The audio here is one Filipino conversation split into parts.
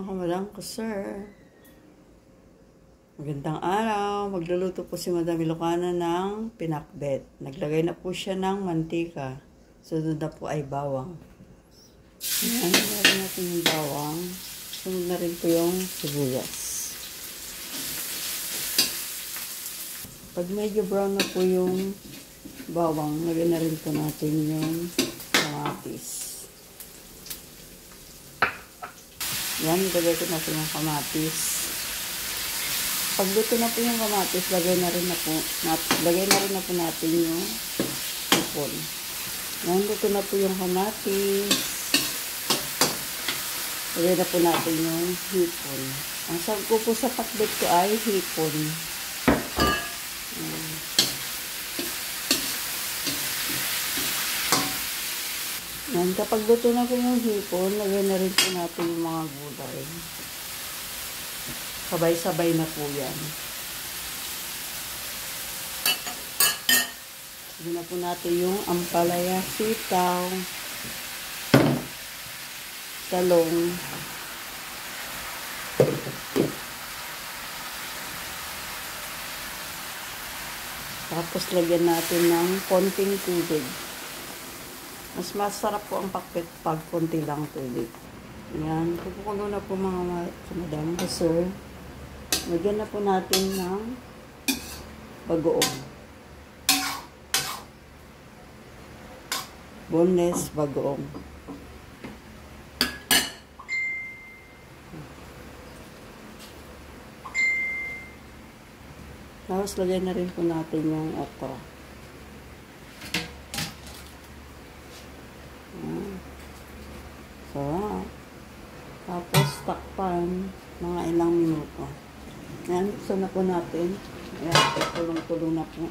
mga kamadam ko, sir. Magandang araw. Magluluto po si Madam Ilocana ng pinakbet. Naglagay na po siya ng mantika. Sunod na po ay bawang. Ayan, nilagay natin yung bawang. Sunod na rin po yung sibuyas. Pag medyo brown na po yung bawang, lagyan na rin po natin yung kamatis. Yan, ilagay ko na po yung kamatis. Pag luto na po yung kamatis, lagay na rin na po natin yung hipon. Yan, luto na po yung kamatis. Lagay na po natin yung hipon. Ang sabi ko po sa pakbet ko ay hipon. Yan, kapag luto na po yung hipon, lagay na rin po natin yung mga gulay. Sabay-sabay na po yan. Lagay na po natin yung ampalaya, sitaw, talong, tapos lagyan natin ng konting tubig. Mas masarap po ang pakbet pag konti lang tubig. Yan. Pupukulo na po mga madam ko, sir. Lagyan na po natin ng bagoong. Boneless bagoong. Tapos lagyan na rin po natin yung okra. Sarap. Tapos takpan mga ilang minuto. Ayan, buksan na po natin. Ayan, tulong-tulong na po.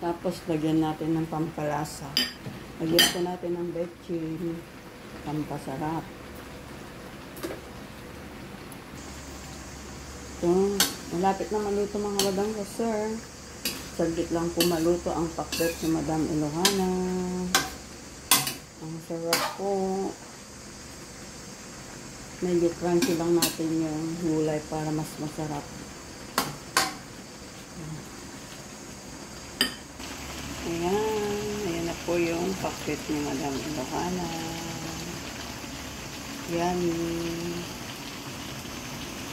Tapos lagyan natin ng pampalasa. Lagyan po natin ng betchin, pampasarap. So, malapit na maluto mga madam ko, sir. Saglit lang po maluto ang pakbet ni Madam Ilocana. Ang sarap po. Medyo crunchy lang natin yung gulay para mas masarap. Ayan. Ayan na po yung pakbet ni Madam Ilocana. Yummy.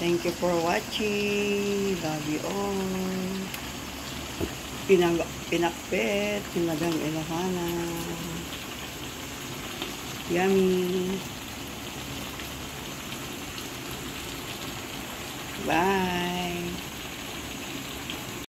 Thank you for watching. Love you all. Pinakbet ni Madam Ilocana. Yummy. Bye.